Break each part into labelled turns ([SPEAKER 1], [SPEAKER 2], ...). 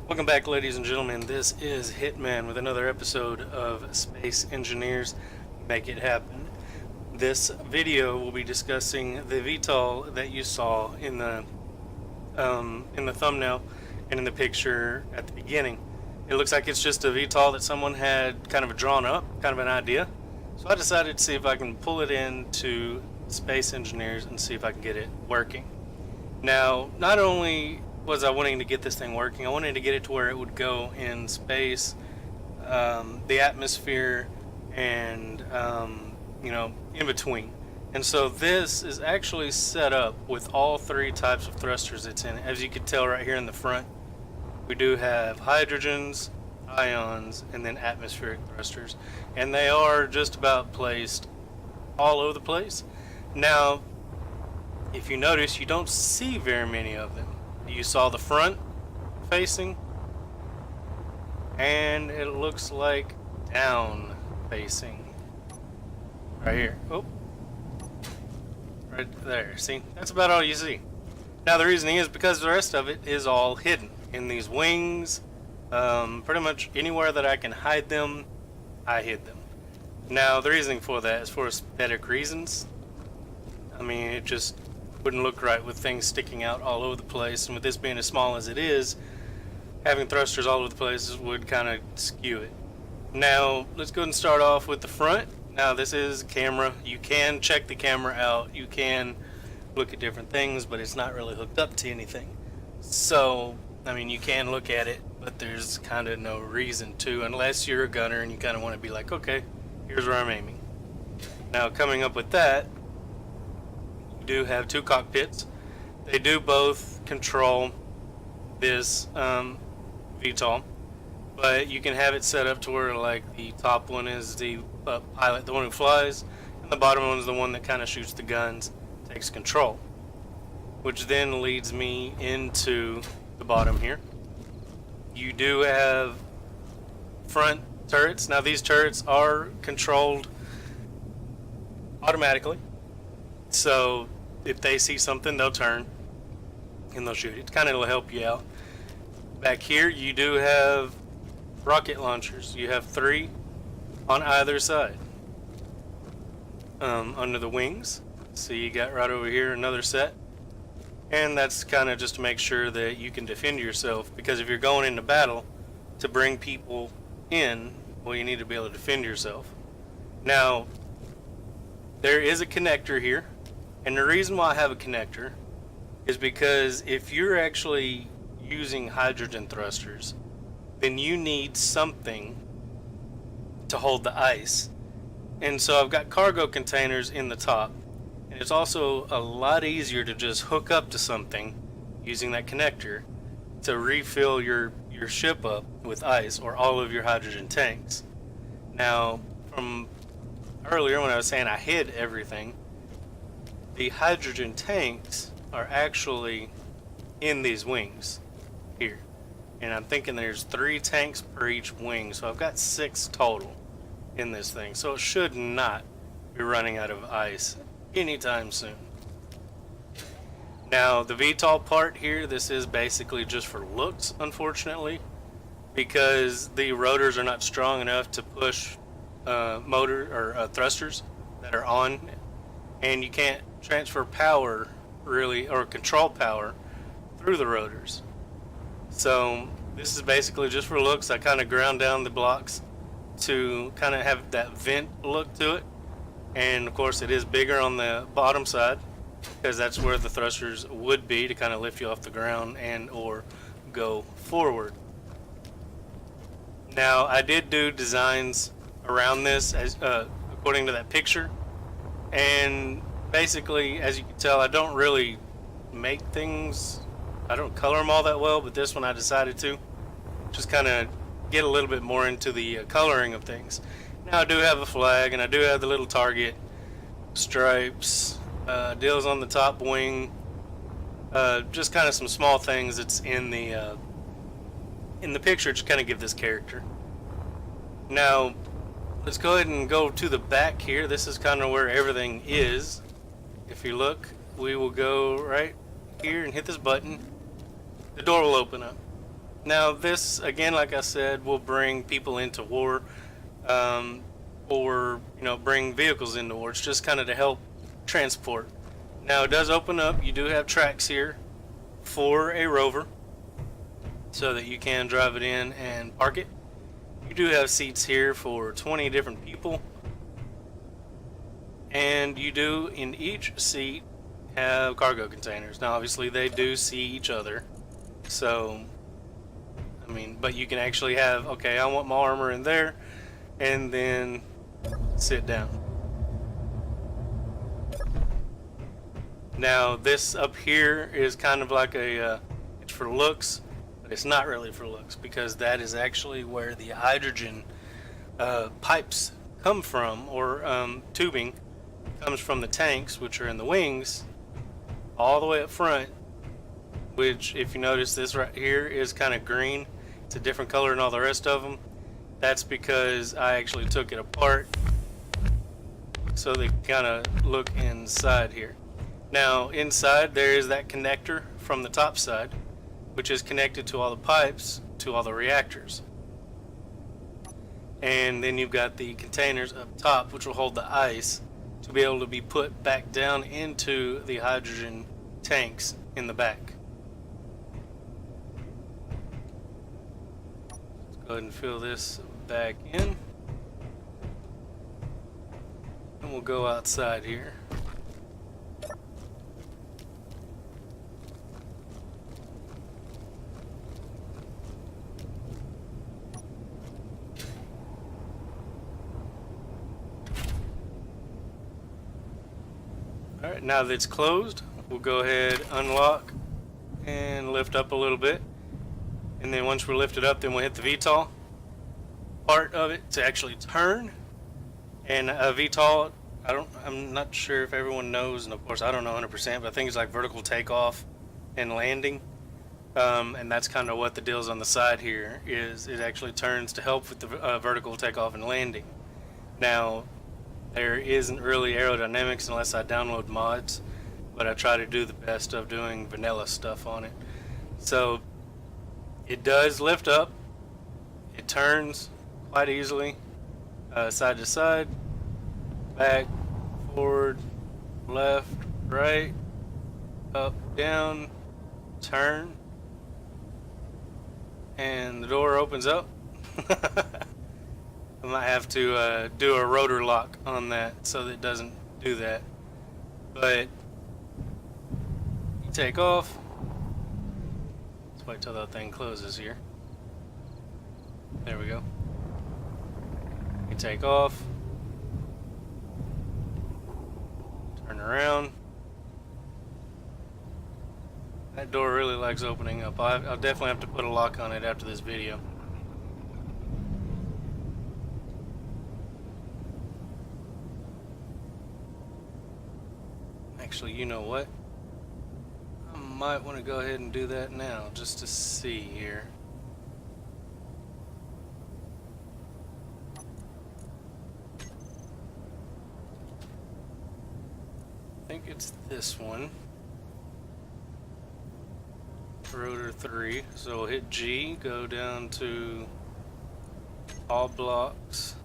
[SPEAKER 1] Welcome back, ladies and gentlemen. This is Hitman with another episode of Space Engineers Make It Happen. This video will be discussing the VTOL that you saw in the thumbnail and in the picture at the beginning. It looks like it's just a VTOL that someone had kind of drawn up, kind of an idea. So I decided to see if I can pull it into Space Engineers and see if I can get it working. Now, not only was I wanting to get this thing working, I wanted to get it to where it would go in space, the atmosphere, and in between. And so this is actually set up with all three types of thrusters it's in. As you can tell right here in the front, we do have hydrogens, ions, and then atmospheric thrusters, and they are just about placed all over the place. Now, if you notice, you don't see very many of them. You saw the front facing, and it looks like down facing right here. Oh, right there. See, that's about all you see. Now the reasoning is because the rest of it is all hidden in these wings. Pretty much anywhere that I can hide them, I hid them. Now the reasoning for that is for aesthetic reasons. I mean, it just wouldn't look right with things sticking out all over the place, and with this being as small as it is, having thrusters all over the place would kind of skew it. Now let's go ahead and start off with the front. Now this is camera. You can check the camera out, you can look at different things, but it's not really hooked up to anything. So I mean, you can look at it, but there's kind of no reason to, unless you're a gunner and you kind of want to be like, okay, here's where I'm aiming. Now coming up with that, do have two cockpits. They do both control this VTOL, but you can have it set up to where like the top one is the pilot, the one who flies, and the bottom one is the one that kind of shoots the guns, takes control. Which then leads me into the bottom here. You do have front turrets. Now these turrets are controlled automatically. So if they see something, they'll turn and they'll shoot. It kind of will help you out. Back here, you do have rocket launchers. You have 3 on either side under the wings. So you got right over here another set. And that's kind of just to make sure that you can defend yourself, because if you're going into battle to bring people in, well, you need to be able to defend yourself. Now, there is a connector here. And the reason why I have a connector is because if you're actually using hydrogen thrusters, then you need something to hold the ice. And so I've got cargo containers in the top. And it's also a lot easier to just hook up to something using that connector to refill your ship up with ice, or all of your hydrogen tanks. Now, from earlier when I was saying I hid everything, the hydrogen tanks are actually in these wings here. And I'm thinking there's 3 tanks per each wing, so I've got 6 total in this thing. So it should not be running out of ice anytime soon. Now the VTOL part here, this is basically just for looks, unfortunately, because the rotors are not strong enough to push thrusters that are on, and you can't transfer power really, or control power through the rotors. So this is basically just for looks. I kind of ground down the blocks to kind of have that vent look to it, and of course it is bigger on the bottom side because that's where the thrusters would be to kind of lift you off the ground and or go forward. Now I did do designs around this as according to that picture, and basically, as you can tell, I don't really make things, I don't color them all that well, but this one I decided to just kind of get a little bit more into the coloring of things. Now I do have a flag, and I do have the little target stripes, deals on the top wing, just kind of some small things that's in the picture to kind of give this character. Now let's go ahead and go to the back here. This is kind of where everything is. If you look, we will go right here and hit this button. The door will open up. Now this, again, like I said, will bring people into war, or bring vehicles into war. It's just kind of to help transport. Now it does open up. You do have tracks here for a rover, so that you can drive it in and park it. You do have seats here for 20 different people, and you do in each seat have cargo containers. Now obviously they do see each other, so I mean, but you can actually have, okay, I want my armor in there, and then sit down. Now this up here is kind of like a it's for looks, but it's not really for looks, because that is actually where the hydrogen pipes come from, or tubing comes from the tanks, which are in the wings all the way up front, which, if you notice, this right here is kind of green. It's a different color than all the rest of them. That's because I actually took it apart so they kind of look inside here. Now inside there is that connector from the top side, which is connected to all the pipes to all the reactors. And then you've got the containers up top, which will hold the ice to be able to be put back down into the hydrogen tanks in the back. Let's go ahead and fill this back in, and we'll go outside here. Alright, now that it's closed, we'll go ahead, unlock, and lift up a little bit. And then once we're lifted up, then we'll hit the VTOL part of it to actually turn. And a VTOL, I'm not sure if everyone knows, and of course I don't know 100%, but I think it's like vertical takeoff and landing. And that's kind of what the deal's on the side here, is it actually turns to help with the vertical takeoff and landing. Now, there isn't really aerodynamics unless I download mods, but I try to do the best of doing vanilla stuff on it. So it does lift up, it turns quite easily, side to side, back, forward, left, right, up, down, turn, and the door opens up. I might have to do a rotor lock on that so that it doesn't do that. But you take off. Let's wait till that thing closes here. There we go. You take off. Turn around. That door really likes opening up. I'll definitely have to put a lock on it after this video. Actually, you know what? I might want to go ahead and do that now, just to see here. I think it's this one. Rotor 3. So we'll hit G, go down to all blocks.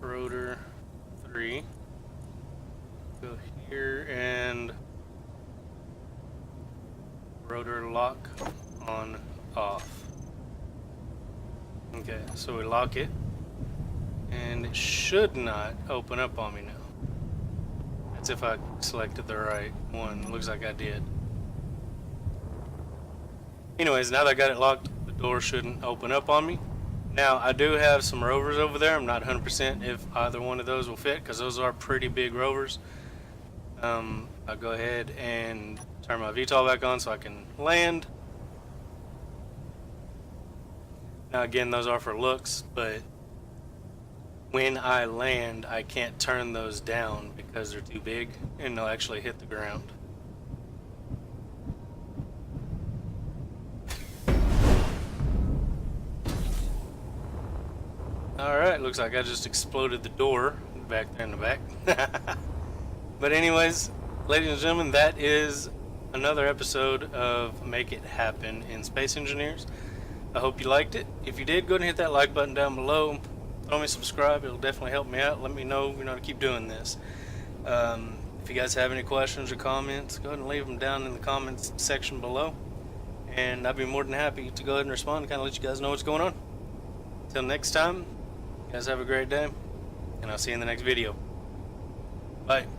[SPEAKER 1] Rotor 3. Go here and rotor lock on off. Okay, so we lock it, and it should not open up on me now. That's if I selected the right one. Looks like I did. Anyways, now that I got it locked, the door shouldn't open up on me. Now, I do have some rovers over there. I'm not 100% if either one of those will fit, because those are pretty big rovers. I'll go ahead and turn my VTOL back on so I can land. Now again, those are for looks, but when I land, I can't turn those down because they're too big and they'll actually hit the ground. Alright, looks like I just exploded the door back there in the back. But anyways, ladies and gentlemen, that is another episode of Make It Happen in Space Engineers. I hope you liked it. If you did, go ahead and hit that like button down below. Throw me a subscribe. It'll definitely help me out. Let me know, to keep doing this. If you guys have any questions or comments, go ahead and leave them down in the comments section below. And I'd be more than happy to go ahead and respond and kind of let you guys know what's going on. Until next time, you guys have a great day, and I'll see you in the next video. Bye.